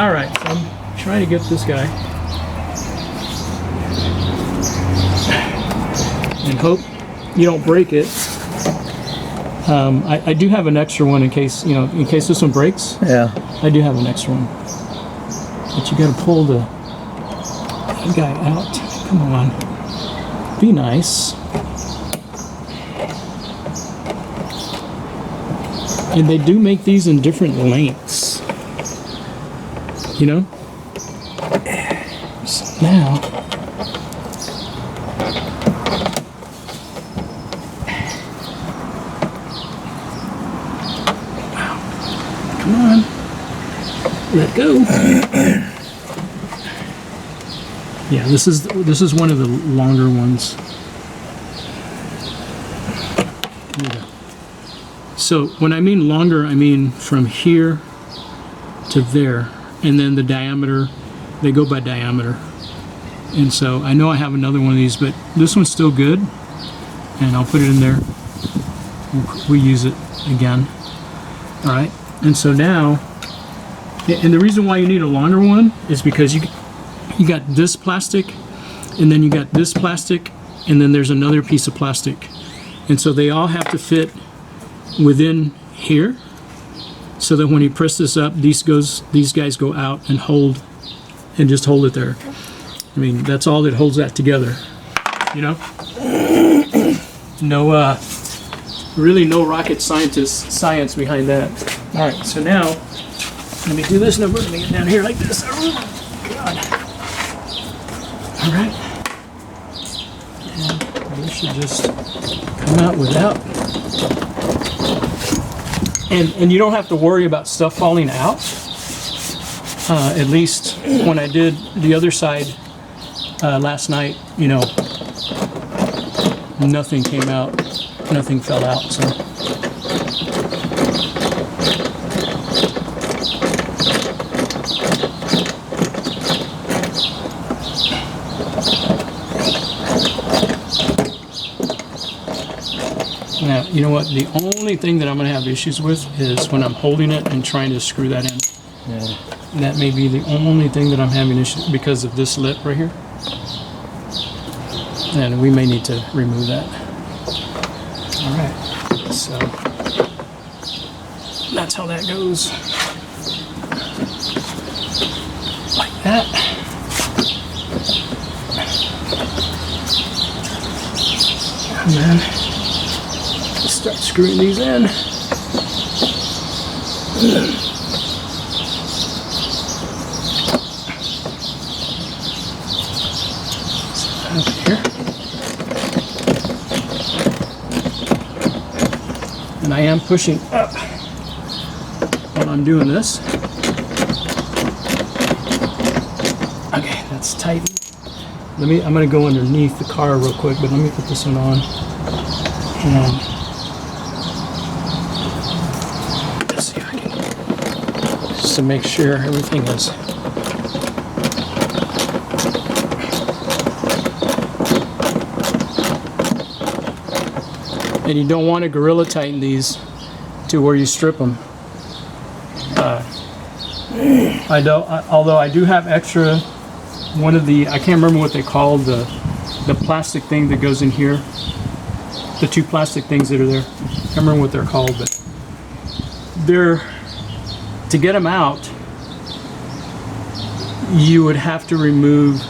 All right, so I'm trying to get this guy and hope you don't break it. I do have an extra one in case, you know, in case this one breaks. Yeah. I do have an extra one. But you gotta pull the guy out. Come on. Be nice. And they do make these in different lengths. You know? So now, come on. Let go. Yeah, this is one of the longer ones. Here we go. So when I mean longer, I mean from here to there, and then the diameter, they go by diameter. And so I know I have another one of these, but this one's still good, and I'll put it in there. We'll use it again. All right, and so now, and the reason why you need a longer one is because you got this plastic, and then you got this plastic, and then there's another piece of plastic, and so they all have to fit within here, so that when you press this up, these guys go out and hold, and just hold it there. I mean, that's all that holds that together, you know. No, really, no rocket science behind that. All right, so now let me do this number. Let me get down here like this. Oh, God. All right, and this should just come out without. And you don't have to worry about stuff falling out. At least when I did the other side last night, you know, nothing came out, nothing fell out. So. Now, you know what? The only thing that I'm going to have issues with is when I'm holding it and trying to screw that in. Yeah. That may be the only thing that I'm having issues because of this lip right here. And we may need to remove that. All right. So that's how that goes. Like that. And then start screwing these in. Over here. And I am pushing up while I'm doing this. Okay, that's tight. I'm going to go underneath the car real quick, but let me put this one on. And to make sure everything is and you don't want to gorilla tighten these to where you strip them. Although I do have extra one of the, I can't remember what they call the plastic thing that goes in here, the two plastic things that are there. I can't remember what they're called, but they're, to get them out, you would have to remove,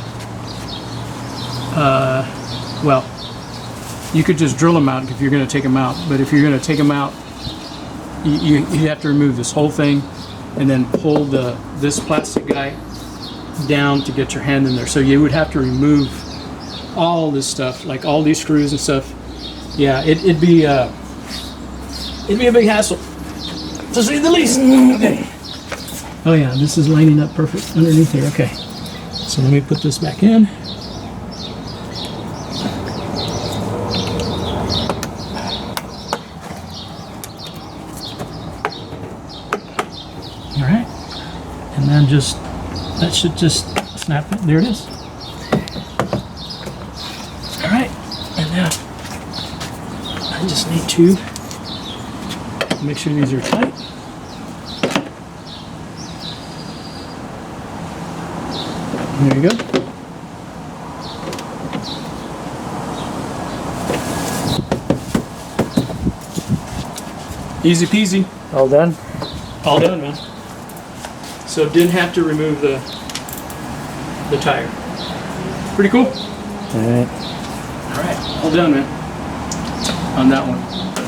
well, you could just drill them out if you're going to take them out, but if you're going to take them out, you have to remove this whole thing and then pull this plastic guy down to get your hand in there. So you would have to remove all this stuff, like all these screws and stuff. Yeah, it'd be a big hassle, to say the least. Okay. Oh yeah, this is lining up perfect underneath here. Okay, so let me put this back in. All right, and then that should just snap it. There it is. All right, and now I just need to make sure these are tight. There you go. Easy peasy. All done? All done, man. So didn't have to remove the tire. Pretty cool. All right. All right, all done, man. On that one.